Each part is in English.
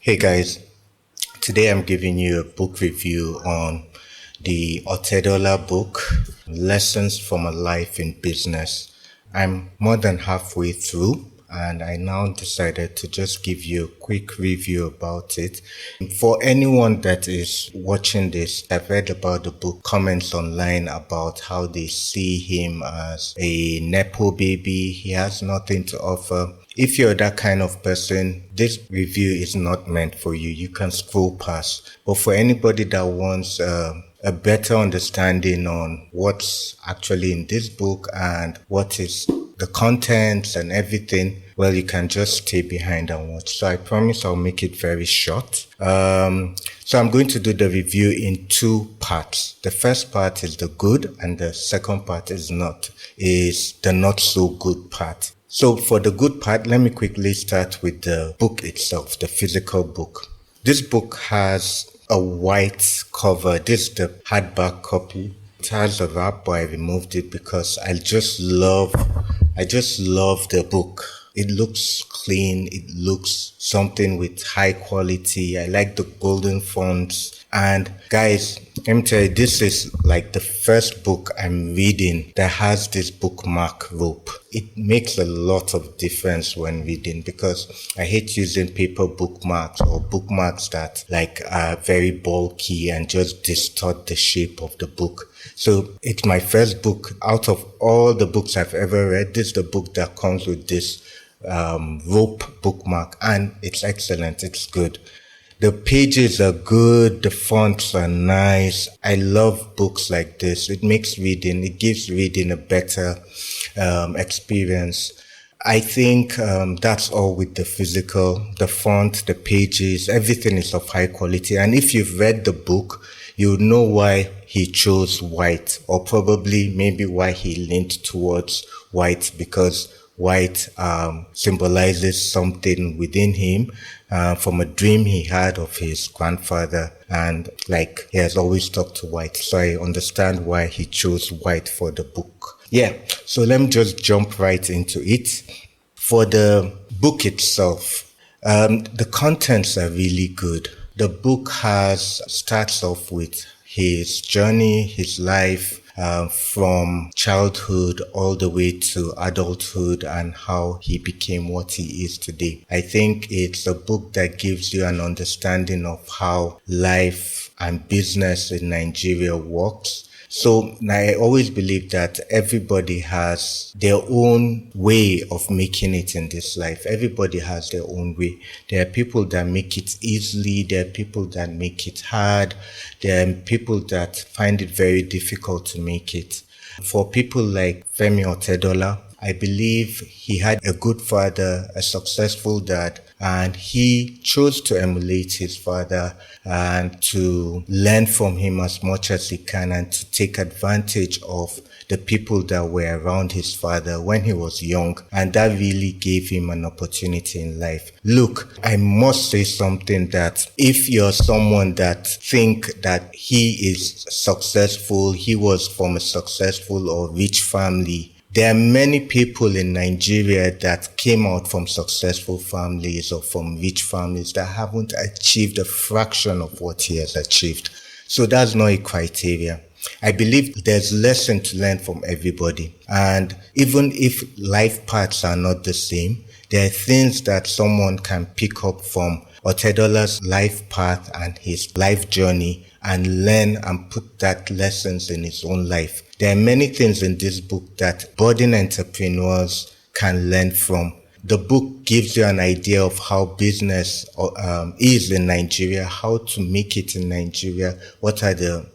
Hey guys, today I'm giving you a book review on the Otedola book, Lessons from a Life in Business. I'm more than halfway through and I now decided to just give you a quick review about it. For anyone that is watching this, I've read about the book, comments online about how they see him as a Nepo baby. He has nothing to offer. If you're that kind of person, this review is not meant for you. You can scroll past. But for anybody that wants a better understanding on what's actually in this book and what is the contents and everything, well, you can just stay behind and watch. So I promise I'll make it very short. So I'm going to do the review in two parts. The first part is the good and the second part is the not so good part. So for the good part, let me quickly start with the book itself, the physical book. This book has a white cover. This is the hardback copy. It has a wrap, but I removed it because I just love the book. It looks clean. It looks something with high quality. I like the golden fonts. And guys, let me tell you, this is like the first book I'm reading that has this bookmark rope. It makes a lot of difference when reading because I hate using paper bookmarks or bookmarks that are very bulky and just distort the shape of the book. So it's my first book out of all the books I've ever read. This is the book that comes with this rope bookmark, and it's excellent. It's good. The pages are good. The fonts are nice. I love books like this. It gives reading a better experience. I think that's all with the physical, the font, the pages, everything is of high quality. And if you've read the book, you know why he chose white, or probably maybe why he leaned towards white, because white symbolizes something within him from a dream he had of his grandfather, and he has always talked to white. So I understand why he chose white for the book. Yeah, so let me just jump right into it. For the book itself, the contents are really good. The book starts off with his journey, his life, from childhood all the way to adulthood, and how he became what he is today. I think it's a book that gives you an understanding of how life and business in Nigeria works. So I always believe that everybody has their own way of making it in this life. Everybody has their own way. There are people that make it easily. There are people that make it hard. There are people that find it very difficult to make it. For people like Femi Otedola, I believe he had a good father, a successful dad, and he chose to emulate his father and to learn from him as much as he can and to take advantage of the people that were around his father when he was young. And that really gave him an opportunity in life. Look, I must say something, that if you're someone that think that he is successful, he was from a successful or rich family, there are many people in Nigeria that came out from successful families or from rich families that haven't achieved a fraction of what he has achieved. So that's not a criteria. I believe there's lesson to learn from everybody. And even if life paths are not the same, there are things that someone can pick up from Otedola's life path and his life journey and learn and put that lessons in his own life. There are many things in this book that budding entrepreneurs can learn from. The book gives you an idea of how business is in Nigeria, how to make it in Nigeria, what are the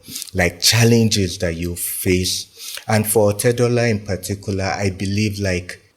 challenges that you face. And for Otedola in particular, I believe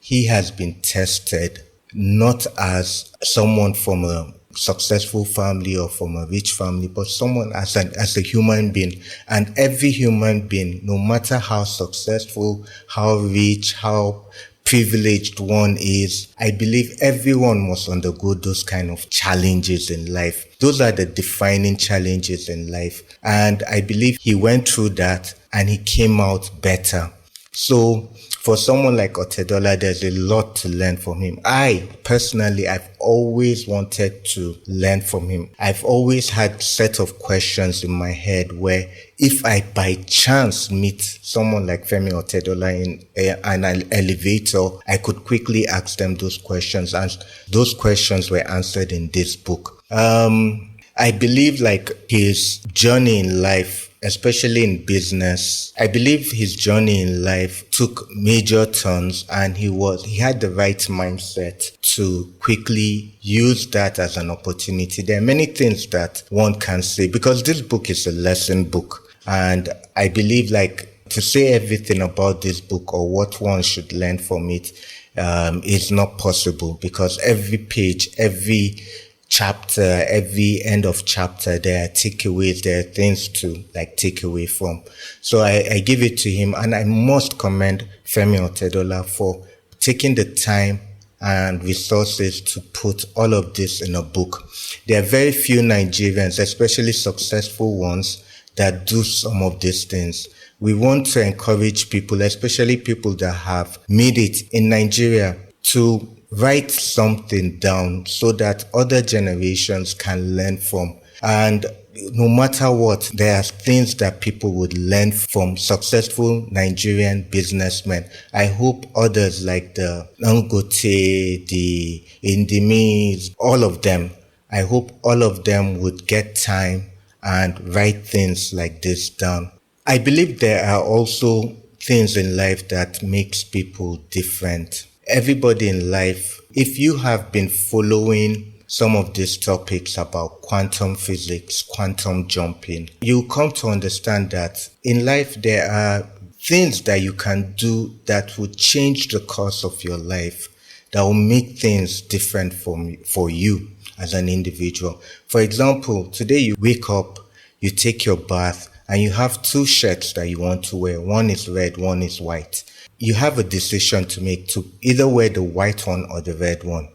he has been tested not as someone from a successful family or from a rich family, but someone as a human being. And every human being, no matter how successful, how rich, how privileged one is, I believe everyone must undergo those kind of challenges in life. Those are the defining challenges in life. And I believe he went through that and he came out better. So for someone like Otedola, there's a lot to learn from him. I personally, I've always wanted to learn from him. I've always had set of questions in my head where if I by chance meet someone like Femi Otedola in an elevator, I could quickly ask them those questions, and those questions were answered in this book. I believe like his journey in life, especially in business, I believe his journey in life took major turns, and he had the right mindset to quickly use that as an opportunity. There are many things that one can say because this book is a lesson book, and I believe like to say everything about this book or what one should learn from it is not possible, because every page, every chapter, every end of chapter, there are takeaways, there are things to like take away from. So I give it to him, and I must commend Femi Otedola for taking the time and resources to put all of this in a book. There are very few Nigerians, especially successful ones, that do some of these things. We want to encourage people, especially people that have made it in Nigeria, to write something down so that other generations can learn from. And no matter what, there are things that people would learn from successful Nigerian businessmen. I hope others like the Dangote, the Indimis, all of them, I hope all of them would get time and write things like this down. I believe there are also things in life that makes people different. Everybody in life, if you have been following some of these topics about quantum physics, quantum jumping, you come to understand that in life there are things that you can do that will change the course of your life, that will make things different for you as an individual. For example, today you wake up, you take your bath, and you have two shirts that you want to wear. One is red, one is white. You have a decision to make to either wear the white one or the red one.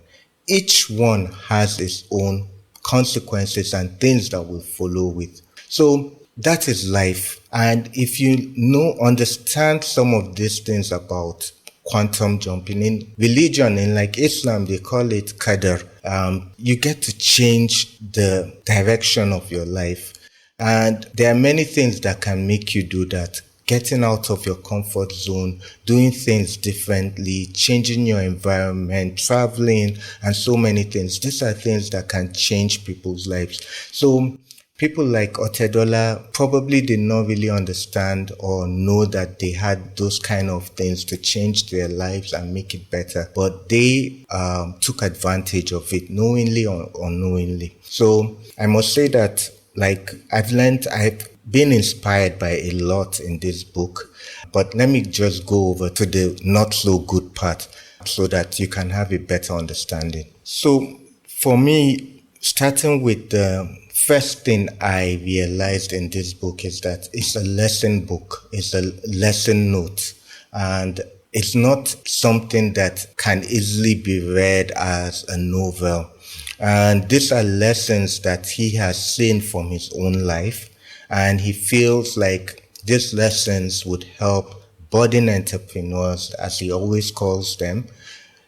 Each one has its own consequences and things that will follow with. So that is life. And if you understand some of these things about quantum jumping in religion, in like Islam, they call it qadar. You get to change the direction of your life. And there are many things that can make you do that. Getting out of your comfort zone, doing things differently, changing your environment, traveling, and so many things. These are things that can change people's lives. So people like Otedola probably did not really understand or know that they had those kind of things to change their lives and make it better. But they took advantage of it, knowingly or unknowingly. So I must say that like I've been inspired by a lot in this book, but let me just go over to the not so good part so that you can have a better understanding. So for me, starting with the first thing I realized in this book is that it's a lesson book, it's a lesson note, and it's not something that can easily be read as a novel. And these are lessons that he has seen from his own life. And he feels like these lessons would help budding entrepreneurs, as he always calls them,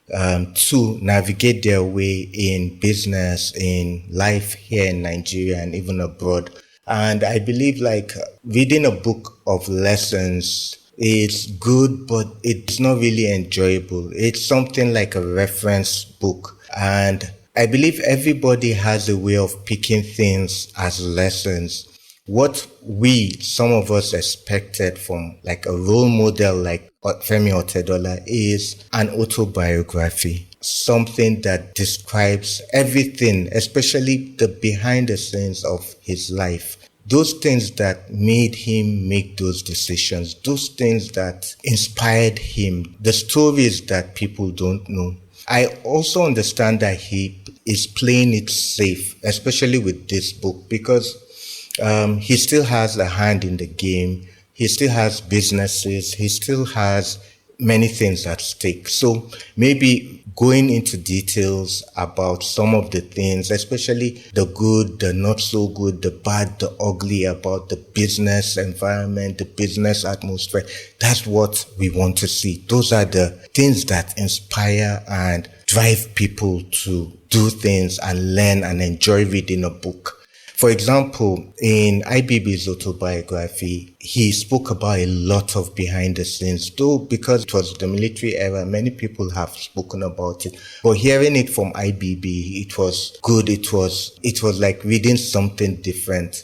to navigate their way in business, in life here in Nigeria and even abroad. And I believe like reading a book of lessons is good, but it's not really enjoyable. It's something like a reference book. And I believe everybody has a way of picking things as lessons. What some of us expected from like a role model like Femi Otedola is an autobiography, something that describes everything, especially the behind the scenes of his life. Those things that made him make those decisions, those things that inspired him, the stories that people don't know. I also understand that he is playing it safe, especially with this book, because he still has a hand in the game. He still has businesses. He still has many things at stake. So maybe going into details about some of the things, especially the good, the not so good, the bad, the ugly, about the business environment, the business atmosphere. That's what we want to see. Those are the things that inspire and drive people to do things and learn and enjoy reading a book. For example, in IBB's autobiography, he spoke about a lot of behind the scenes, though because it was the military era, many people have spoken about it. But hearing it from IBB, it was good. It was like reading something different.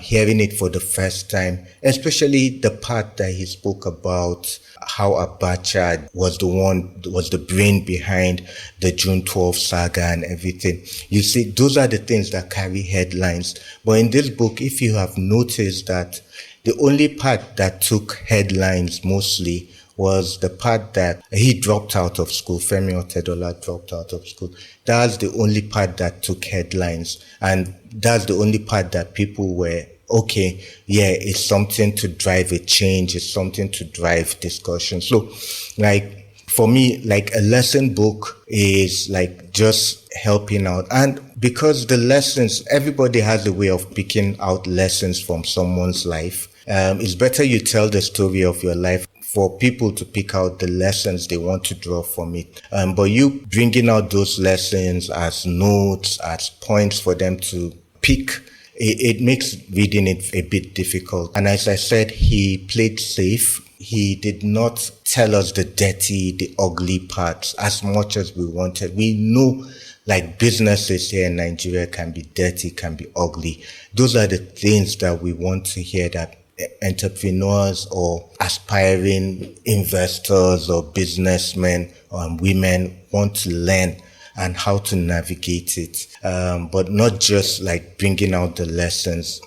Hearing it for the first time, especially the part that he spoke about how Abacha was the brain behind the June 12th saga and everything. You see, those are the things that carry headlines. But in this book, if you have noticed that the only part that took headlines mostly was the part that he dropped out of school. Femi Otedola dropped out of school. That's the only part that took headlines. And that's the only part that people were, okay, yeah, it's something to drive a change. It's something to drive discussion. So, like, for me, like a lesson book is like just helping out. And because the lessons, everybody has a way of picking out lessons from someone's life. It's better you tell the story of your life for people to pick out the lessons they want to draw from it. But you bringing out those lessons as notes, as points for them to pick, it makes reading it a bit difficult. And as I said, he played safe. He did not tell us the dirty, the ugly parts as much as we wanted. We know like businesses here in Nigeria can be dirty, can be ugly. Those are the things that we want to hear, that entrepreneurs or aspiring investors or businessmen or women want to learn and how to navigate it, but not just like bringing out the lessons.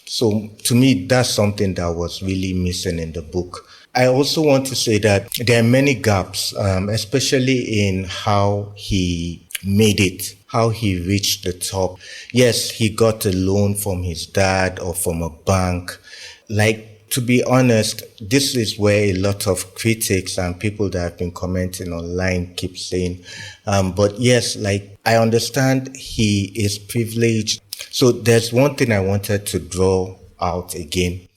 So to me, that's something that was really missing in the book. I also want to say that there are many gaps, especially in how he made it, how he reached the top. Yes, he got a loan from his dad or from a bank. Like, to be honest, this is where a lot of critics and people that have been commenting online keep saying, but yes, like, I understand he is privileged. So there's one thing I wanted to draw out again.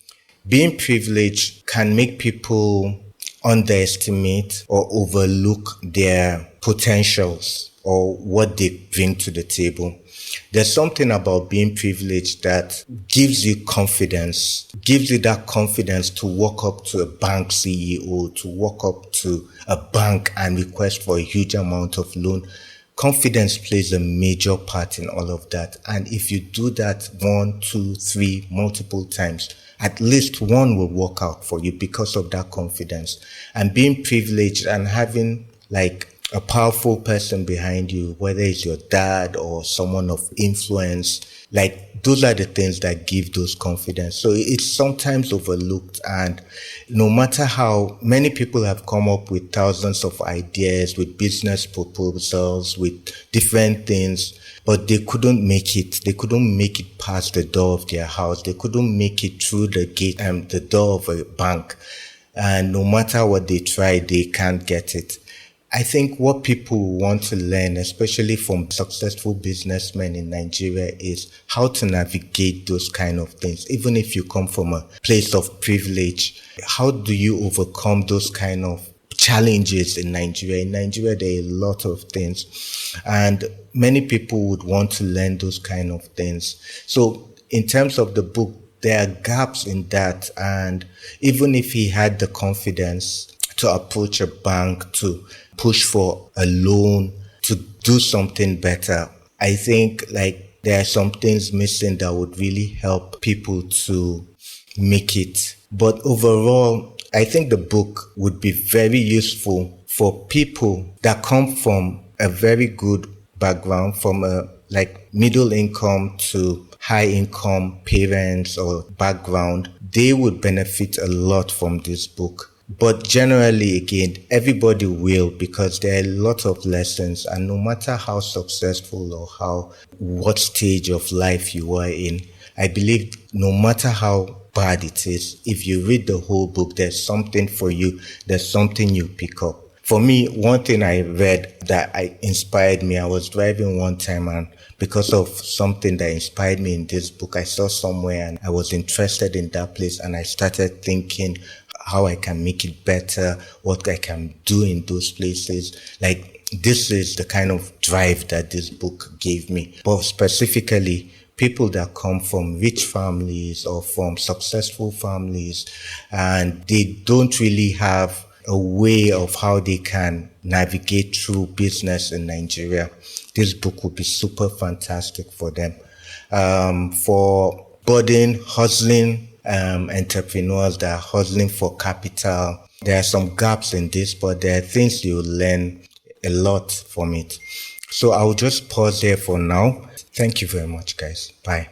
Being privileged can make people underestimate or overlook their potentials or what they bring to the table. There's something about being privileged that gives you confidence, gives you that confidence to walk up to a bank CEO, to walk up to a bank and request for a huge amount of loan. Confidence plays a major part in all of that. And if you do that 1, 2, 3, multiple times, at least one will work out for you because of that confidence. And being privileged and having like a powerful person behind you, whether it's your dad or someone of influence, like those are the things that give those confidence. So it's sometimes overlooked, and no matter how many people have come up with thousands of ideas, with business proposals, with different things, but they couldn't make it. They couldn't make it past the door of their house. They couldn't make it through the gate and the door of a bank. And no matter what they try, they can't get it. I think what people want to learn, especially from successful businessmen in Nigeria, is how to navigate those kind of things. Even if you come from a place of privilege, how do you overcome those kind of challenges in Nigeria? In Nigeria, there are a lot of things, and many people would want to learn those kind of things. So in terms of the book, there are gaps in that, and even if he had the confidence to approach a bank, to push for a loan, to do something better, I think like there are some things missing that would really help people to make it. But overall, I think the book would be very useful for people that come from a very good background, from a like middle income to high income parents or background. They would benefit a lot from this book. But generally, again, everybody will, because there are a lot of lessons, and no matter how successful or what stage of life you are in, I believe no matter how bad it is, if you read the whole book, there's something for you, there's something you pick up. For me, one thing I read that inspired me, I was driving one time, and because of something that inspired me in this book, I saw somewhere and I was interested in that place, and I started thinking how I can make it better, what I can do in those places. Like, this is the kind of drive that this book gave me. But specifically, people that come from rich families or from successful families, and they don't really have a way of how they can navigate through business in Nigeria, this book would be super fantastic for them. For budding, hustling entrepreneurs that are hustling for capital, there are some gaps in this, but there are things you'll learn a lot from it. So I'll just pause there for now. Thank you very much, guys. Bye.